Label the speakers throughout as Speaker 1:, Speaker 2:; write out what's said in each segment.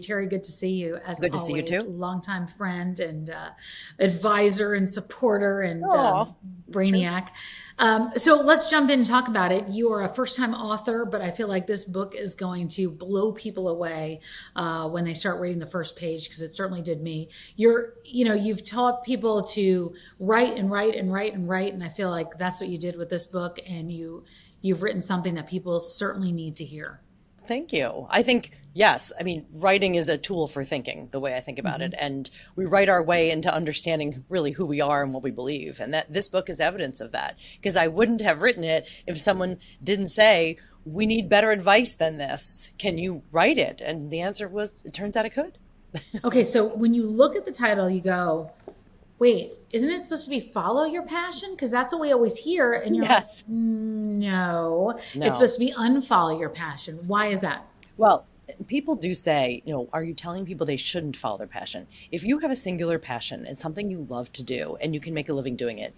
Speaker 1: Terri, good to see you as
Speaker 2: Good to see you
Speaker 1: always.
Speaker 2: too.
Speaker 1: Longtime friend and advisor and supporter and
Speaker 2: Oh, it's true.
Speaker 1: brainiac. So let's jump in and talk about it. You are a first-time author, but I feel like this book is going to blow people away when they start reading the first page, because it certainly did me. You've taught people to write and write and write and write, and I feel like that's what you did with this book, and you've written something that people certainly need to hear.
Speaker 2: Thank you. I think, yes, I mean, writing is a tool for thinking, the way I think about it.
Speaker 1: Mhm.
Speaker 2: And we write our way into understanding really who we are and what we believe. And that this book is evidence of that. Because I wouldn't have written it if someone didn't say, we need better advice than this. Can you write it? And the answer was, it turns out it could.
Speaker 1: Okay, so when you look at the title, you go, wait, isn't it supposed to be follow your passion? Because that's what we always hear. And you're like,
Speaker 2: Yes.
Speaker 1: no, it's
Speaker 2: No.
Speaker 1: supposed to be unfollow your passion. Why is that?
Speaker 2: Well, people do say, are you telling people they shouldn't follow their passion? If you have a singular passion and something you love to do and you can make a living doing it,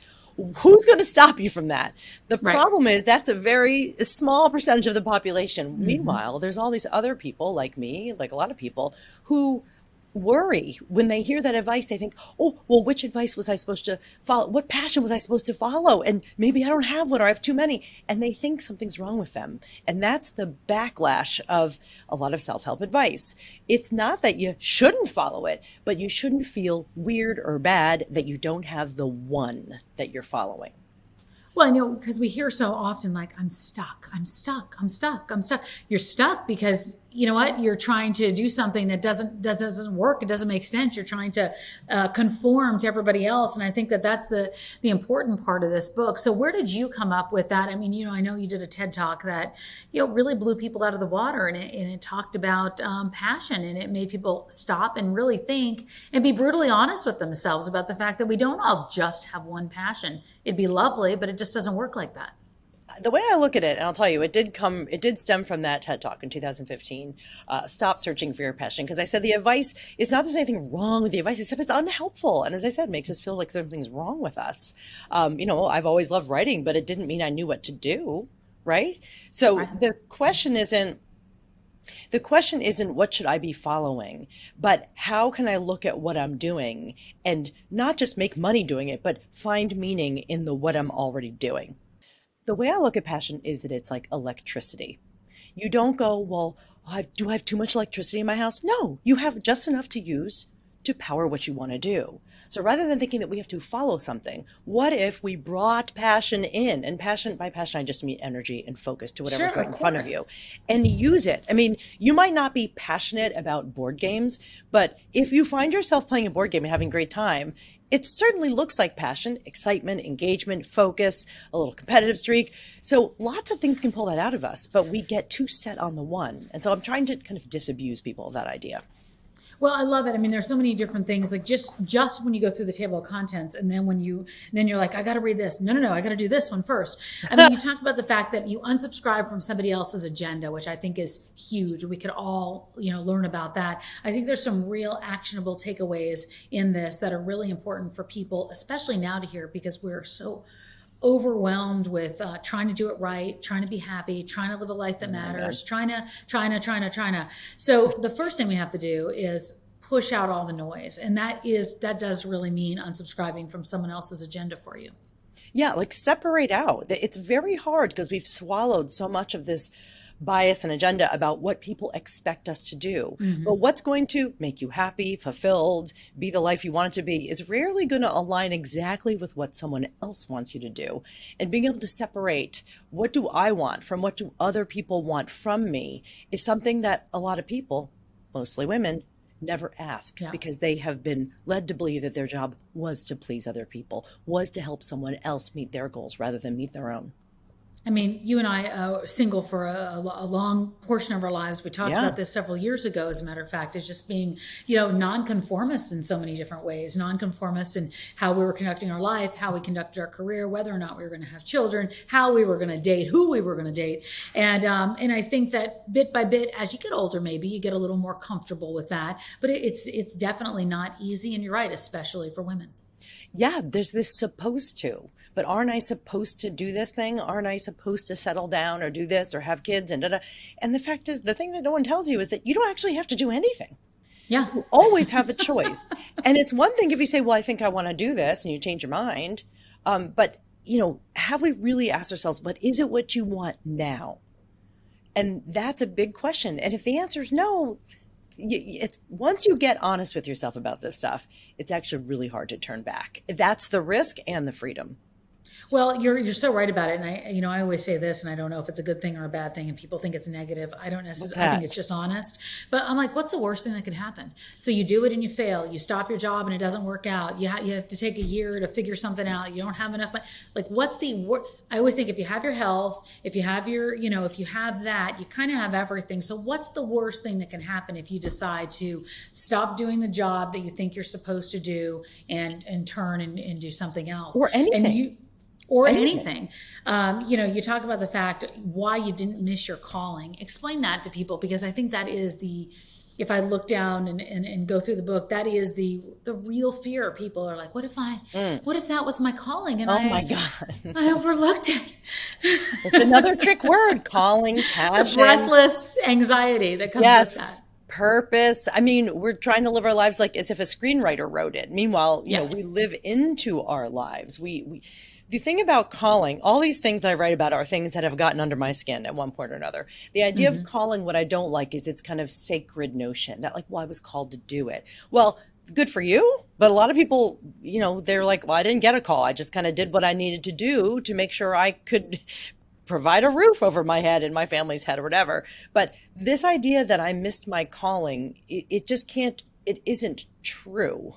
Speaker 2: who's going to stop you from that? The
Speaker 1: Right.
Speaker 2: problem is that's a very small percentage of the population.
Speaker 1: Hmm.
Speaker 2: Meanwhile, there's all these other people like me, like a lot of people, who worry when they hear that advice. They think, oh, well, which advice was I supposed to follow? What passion was I supposed to follow? And maybe I don't have one, or I have too many. And they think something's wrong with them. And that's the backlash of a lot of self-help advice. It's not that you shouldn't follow it, but you shouldn't feel weird or bad that you don't have the one that you're following.
Speaker 1: Well, I know, because we hear so often, like, I'm stuck, I'm stuck, I'm stuck, I'm stuck. You're stuck because you know what? You're trying to do something that doesn't work. It doesn't make sense. You're trying to conform to everybody else, and I think that that's the important part of this book. So, where did you come up with that? I mean, I know you did a TED talk that really blew people out of the water, and it talked about passion, and it made people stop and really think and be brutally honest with themselves about the fact that we don't all just have one passion. It'd be lovely, but it just doesn't work like that.
Speaker 2: The way I look at it, and I'll tell you, it did stem from that TED Talk in 2015. Stop searching for your passion, because I said the advice is not there's anything wrong with the advice, except it's unhelpful, and as I said, makes us feel like something's wrong with us. I've always loved writing, but it didn't mean I knew what to do, right? So
Speaker 1: Right.
Speaker 2: the question isn't what should I be following, but how can I look at what I'm doing and not just make money doing it, but find meaning in the what I'm already doing. The way I look at passion is that it's like electricity. You don't go, well, do I have too much electricity in my house? No, you have just enough to use to power what you want to do. So rather than thinking that we have to follow something, what if we brought passion in? And passion, by passion, I just mean energy and focus to
Speaker 1: Sure,
Speaker 2: whatever's right
Speaker 1: of
Speaker 2: in front of
Speaker 1: course.
Speaker 2: you and use it. I mean, you might not be passionate about board games, but if you find yourself playing a board game and having a great time, it certainly looks like passion, excitement, engagement, focus, a little competitive streak. So lots of things can pull that out of us, but we get too set on the one. And so I'm trying to kind of disabuse people of that idea.
Speaker 1: Well, I love it. I mean, there's so many different things. Like just when you go through the table of contents, and then you're like, I got to read this. No, no, no, I got to do this one first. I mean, you talked about the fact that you unsubscribe from somebody else's agenda, which I think is huge. We could all learn about that. I think there's some real actionable takeaways in this that are really important for people, especially now to hear, because we're so overwhelmed with trying to do it right, trying to be happy, trying to live a life that
Speaker 2: Oh my God.
Speaker 1: matters, trying to. So the first thing we have to do is push out all the noise. And that does really mean unsubscribing from someone else's agenda for you.
Speaker 2: Yeah, like separate out. It's very hard because we've swallowed so much of this bias and agenda about what people expect us to do. But
Speaker 1: Hmm.
Speaker 2: what's going to make you happy, fulfilled, be the life you want it to be is rarely going to align exactly with what someone else wants you to do. And being able to separate what do I want from what do other people want from me is something that a lot of people, mostly women, never ask
Speaker 1: Yeah.
Speaker 2: because they have been led to believe that their job was to please other people, was to help someone else meet their goals rather than meet their own.
Speaker 1: I mean, you and I single for a long portion of our lives. We talked
Speaker 2: Yeah.
Speaker 1: about this several years ago, as a matter of fact, is just being, nonconformist in so many different ways. Nonconformist in how we were conducting our life, how we conducted our career, whether or not we were going to have children, how we were going to date, who we were going to date, and I think that bit by bit, as you get older, maybe you get a little more comfortable with that. But it's definitely not easy, and you're right, especially for women.
Speaker 2: Yeah, there's this supposed to, but aren't I supposed to do this thing? Aren't I supposed to settle down or do this or have kids and da da? And the fact is, the thing that no one tells you is that you don't actually have to do anything.
Speaker 1: Yeah.
Speaker 2: You always have a choice. And it's one thing if you say, well, I think I want to do this, and you change your mind. But, have we really asked ourselves, but is it what you want now? And that's a big question. And if the answer is no, it's once you get honest with yourself about this stuff, it's actually really hard to turn back. That's the risk and the freedom.
Speaker 1: Well, you're so right about it, and I always say this, and I don't know if it's a good thing or a bad thing, and people think it's negative. I don't
Speaker 2: What's
Speaker 1: necessarily. I think
Speaker 2: that?
Speaker 1: it's just honest. But I'm like, what's the worst thing that could happen? So you do it and you fail. You stop your job and it doesn't work out. You have to take a year to figure something out. You don't have enough money. Like, what's the worst? I always think if you have your health, if you have your, if you have that, you kind of have everything. So what's the worst thing that can happen if you decide to stop doing the job that you think you're supposed to do and turn and do something else?
Speaker 2: Or anything.
Speaker 1: Or anything. You talk about the fact why you didn't miss your calling. Explain that to people, because I think that is if I look down and go through the book, that is the real fear. People are like, what if that was my calling? And
Speaker 2: my God.
Speaker 1: I overlooked it.
Speaker 2: It's another trick word, calling, passion.
Speaker 1: The breathless anxiety that comes with that.
Speaker 2: Purpose. I mean, we're trying to live our lives like as if a screenwriter wrote it. Meanwhile, we live into our lives. The thing about calling, all these things I write about are things that have gotten under my skin at one point or another. The idea of calling, what I don't like is it's kind of sacred notion that like, well, I was called to do it. Well, good for you. But a lot of people, they're like, well, I didn't get a call. I just kind of did what I needed to do to make sure I could provide a roof over my head and my family's head or whatever. But this idea that I missed my calling, it isn't true.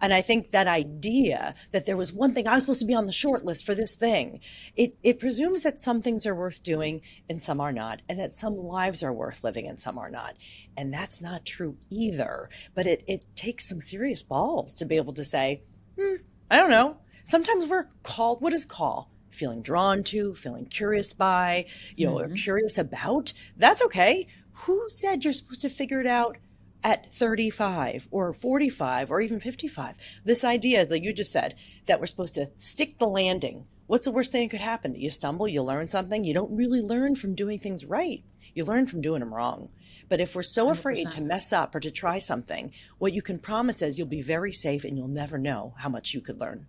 Speaker 2: And I think that idea that there was one thing I was supposed to be on the short list for this thing, it presumes that some things are worth doing and some are not, and that some lives are worth living and some are not. And that's not true either. But it takes some serious balls to be able to say, I don't know. Sometimes we're called, what is call? Feeling drawn to, feeling curious by, or curious about. That's okay. Who said you're supposed to figure it out at 35 or 45 or even 55? This idea that you just said that we're supposed to stick the landing. What's the worst thing that could happen? You stumble, you learn something. You don't really learn from doing things right. You learn from doing them wrong. But if we're so afraid
Speaker 1: 100%.
Speaker 2: to mess up or to try something, what you can promise is you'll be very safe and you'll never know how much you could learn.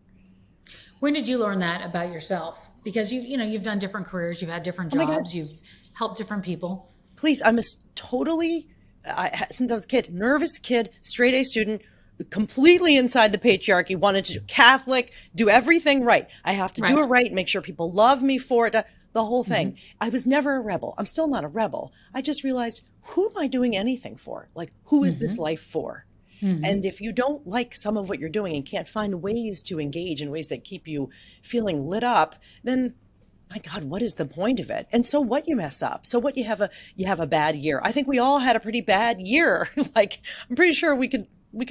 Speaker 1: When did you learn that about yourself? Because you've done different careers, you've had different jobs, you've helped different people.
Speaker 2: Please, I'm since I was a kid, nervous kid, straight A student, completely inside the patriarchy, wanted to do Catholic, do everything right. I have to do it right, make sure people love me for it, the whole thing. I was never a rebel. I'm still not a rebel. I just realized, who am I doing anything for? Like, who is this life for? And if you don't like some of what you're doing and can't find ways to engage in ways that keep you feeling lit up, then my God, what is the point of it? And so what, you mess up? So what, you have a bad year? I think we all had a pretty bad year. Like, I'm pretty sure we could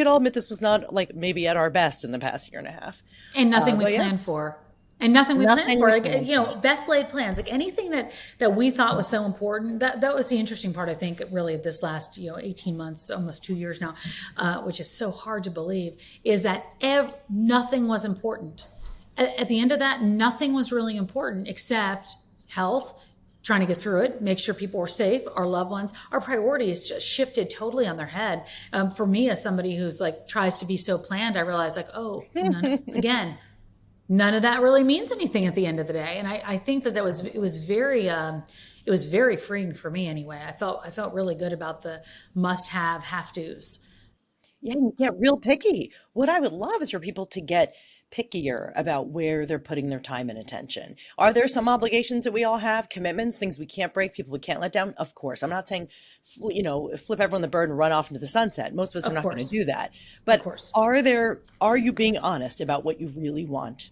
Speaker 2: all admit this was not like maybe at our best in the past year and a half.
Speaker 1: And nothing we planned for. And nothing we planned for. Like, best laid plans. Like anything that we thought was so important. That was the interesting part, I think, really, of this last 18 months, almost 2 years now, which is so hard to believe, is that nothing was important. At the end of that, nothing was really important except health, trying to get through it, make sure people were safe, our loved ones. Our priorities just shifted totally on their head. For me, as somebody who's like tries to be so planned, I realized like, none of that really means anything at the end of the day. And I think that it was very freeing for me anyway. I felt really good about the have to's.
Speaker 2: Yeah, you get real picky. What I would love is for people to get pickier about where they're putting their time and attention. Are there some obligations that we all have, commitments, things we can't break, people we can't let down? Of course. I'm not saying, flip everyone the bird and run off into the sunset. Most of us are not going to do that. But are you being honest about what you really want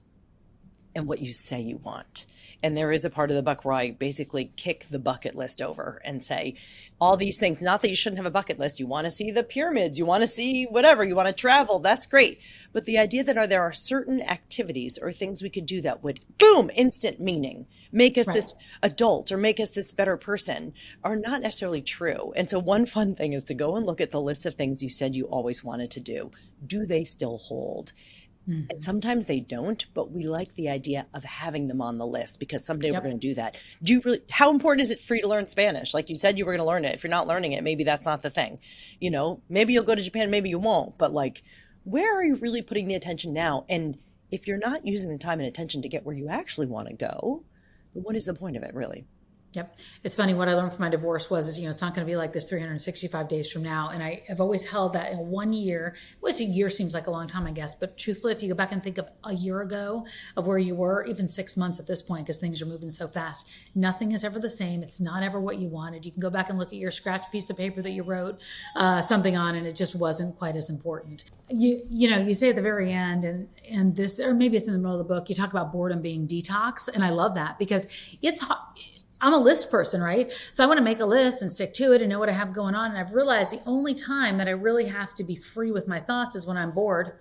Speaker 2: and what you say you want? And there is a part of the book where I basically kick the bucket list over and say all these things, not that you shouldn't have a bucket list. You want to see the pyramids, you want to see whatever, you want to travel, that's great. But the idea that there are certain activities or things we could do that would, boom, instant meaning, make us this adult or make us this better person are not necessarily true. And so one fun thing is to go and look at the list of things you said you always wanted to do. Do they still hold? And sometimes they don't, but we like the idea of having them on the list because someday we're going to do that. Do you really, how important is it for you to learn Spanish? Like you said, you were going to learn it. If you're not learning it, maybe that's not the thing. You know, maybe you'll go to Japan, maybe you won't, but like, where are you really putting the attention now? And if you're not using the time and attention to get where you actually want to go, what is the point of it really?
Speaker 1: Yep. It's funny. What I learned from my divorce was, it's not going to be like this 365 days from now. And I've always held that in 1 year. A year seems like a long time, I guess. But truthfully, if you go back and think of a year ago of where you were, even 6 months at this point, because things are moving so fast, nothing is ever the same. It's not ever what you wanted. You can go back and look at your scratch piece of paper that you wrote something on, and it just wasn't quite as important. You say at the very end, and this, or maybe it's in the middle of the book, you talk about boredom being detox. And I love that because I'm a list person, right? So I want to make a list and stick to it and know what I have going on. And I've realized the only time that I really have to be free with my thoughts is when I'm bored,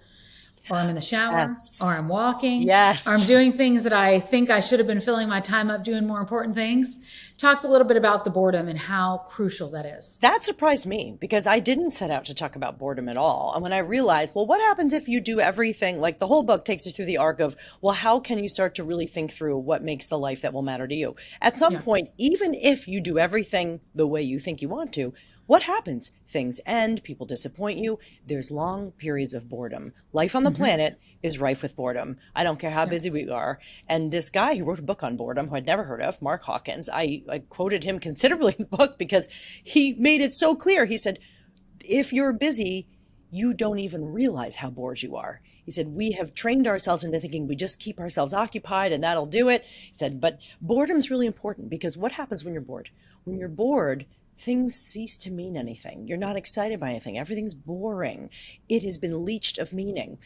Speaker 1: or I'm in the shower, or I'm walking, or I'm doing things that I think I should have been filling my time up doing more important things. Talked a little bit about the boredom and how crucial that is.
Speaker 2: That surprised me because I didn't set out to talk about boredom at all. And when I realized, well, what happens if you do everything? Like the whole book takes you through the arc of, well, how can you start to really think through what makes the life that will matter to you? At some point, even if you do everything the way you think you want to, what happens? Things end, people disappoint you. There's long periods of boredom. Life on the planet is rife with boredom. I don't care how busy we are. And this guy who wrote a book on boredom, who I'd never heard of, Mark Hawkins, I quoted him considerably in the book because he made it so clear. He said, if you're busy, you don't even realize how bored you are. He said, we have trained ourselves into thinking we just keep ourselves occupied and that'll do it. He said, but boredom's really important because what happens when you're bored? When you're bored, things cease to mean anything. You're not excited by anything. Everything's boring. It has been leached of meaning.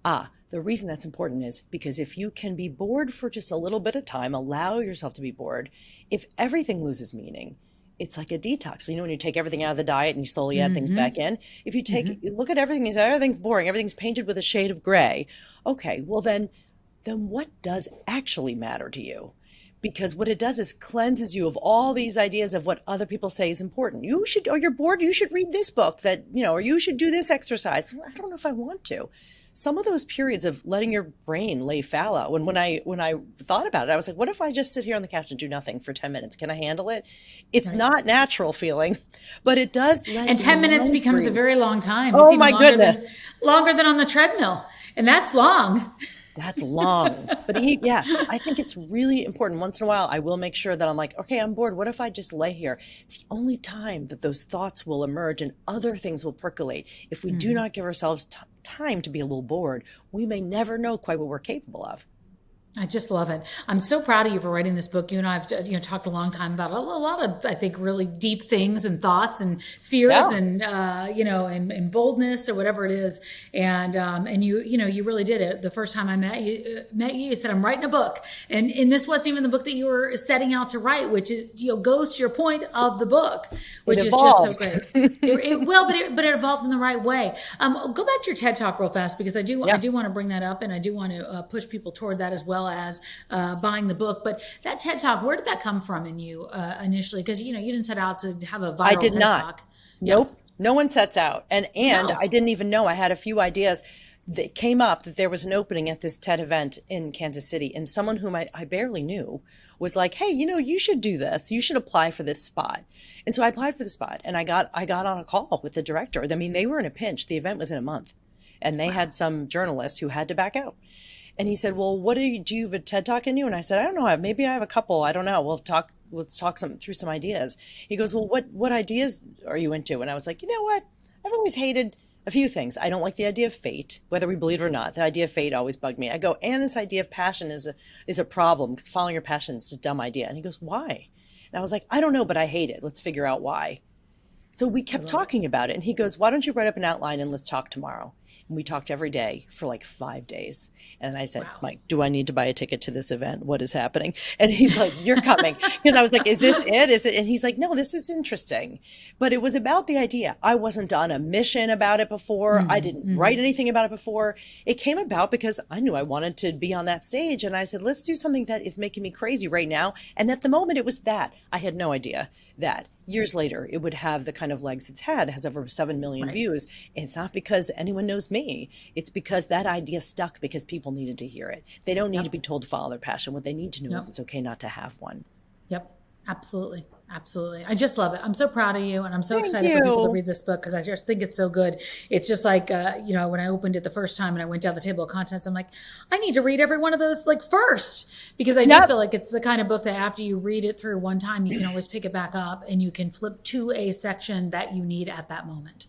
Speaker 2: The reason that's important is because if you can be bored for just a little bit of time, allow yourself to be bored, if everything loses meaning, it's like a detox. So, when you take everything out of the diet and you slowly add things back in, if you look at everything, everything's boring, everything's painted with a shade of gray. Okay, well then what does actually matter to you? Because what it does is cleanses you of all these ideas of what other people say is important. You should, or you're bored, you should read this book or you should do this exercise. Well, I don't know if I want to. Some of those periods of letting your brain lay fallow. When I thought about it, I was like, what if I just sit here on the couch and do nothing for 10 minutes? Can I handle it? It's not natural feeling, but it does.
Speaker 1: And 10 minutes becomes a very long time.
Speaker 2: Oh my goodness.
Speaker 1: Longer than on the treadmill. And that's long.
Speaker 2: That's long. But yes, I think it's really important. Once in a while, I will make sure that I'm like, okay, I'm bored. What if I just lay here? It's the only time that those thoughts will emerge and other things will percolate. If we do not give ourselves time to be a little bored, we may never know quite what we're capable of.
Speaker 1: I just love it. I'm so proud of you for writing this book. You and I have talked a long time about a lot of, I think, really deep things and thoughts and fears and and boldness or whatever it is. And you really did it. The first time I met you said, I'm writing a book. And this wasn't even the book that you were setting out to write, which is, goes to your point of the book, which is just so great. But it evolved in the right way. Go back to your TED Talk real fast, because I do want to bring that up, and I do want to push people toward that as well as buying the book. But that TED Talk, where did that come from in you initially? Because you didn't set out to have a viral TED Talk.
Speaker 2: Nope. No one sets out. And I didn't even know. I had a few ideas that came up that there was an opening at this TED event in Kansas City, and someone whom I barely knew was like, hey, you should do this. You should apply for this spot. And so I applied for the spot, and I got on a call with the director. I mean, they were in a pinch. The event was in a month, and they had some journalists who had to back out. And he said, well, do you have a TED Talk in you? And I said, I don't know. Maybe I have a couple. I don't know. Let's talk through some ideas. He goes, well, what ideas are you into? And I was like, you know what? I've always hated a few things. I don't like the idea of fate, whether we believe it or not. The idea of fate always bugged me. I go, and this idea of passion is a problem, because following your passion is a dumb idea. And he goes, why? And I was like, I don't know, but I hate it. Let's figure out why. So we kept talking about it. And he goes, why don't you write up an outline and let's talk tomorrow? And we talked every day for like 5 days. And I said, Mike, do I need to buy a ticket to this event? What is happening? And he's like, you're coming. Because I was like, is this it? Is it? And he's like, no, this is interesting. But it was about the idea. I wasn't on a mission about it before. I didn't write anything about it before. It came about because I knew I wanted to be on that stage. And I said, let's do something that is making me crazy right now. And at the moment, it was that. I had no idea that years later, it would have the kind of legs it's had. It has over 7 million views. And it's not because anyone knows was me. It's because that idea stuck because people needed to hear it. They don't need to
Speaker 1: Yep.
Speaker 2: be told to follow their passion. What they need to know
Speaker 1: Yep.
Speaker 2: is it's okay not to have one.
Speaker 1: Yep. Absolutely. Absolutely. I just love it. I'm so proud of you. And I'm so
Speaker 2: Thank
Speaker 1: excited for people to
Speaker 2: you.
Speaker 1: read this book because I just think it's so good. It's just like, when I opened it the first time and I went down the table of contents, I'm like, I need to read every one of those like first, because I do
Speaker 2: Yep.
Speaker 1: feel like it's the kind of book that after you read it through one time, you can always pick it back up and you can flip to a section that you need at that moment.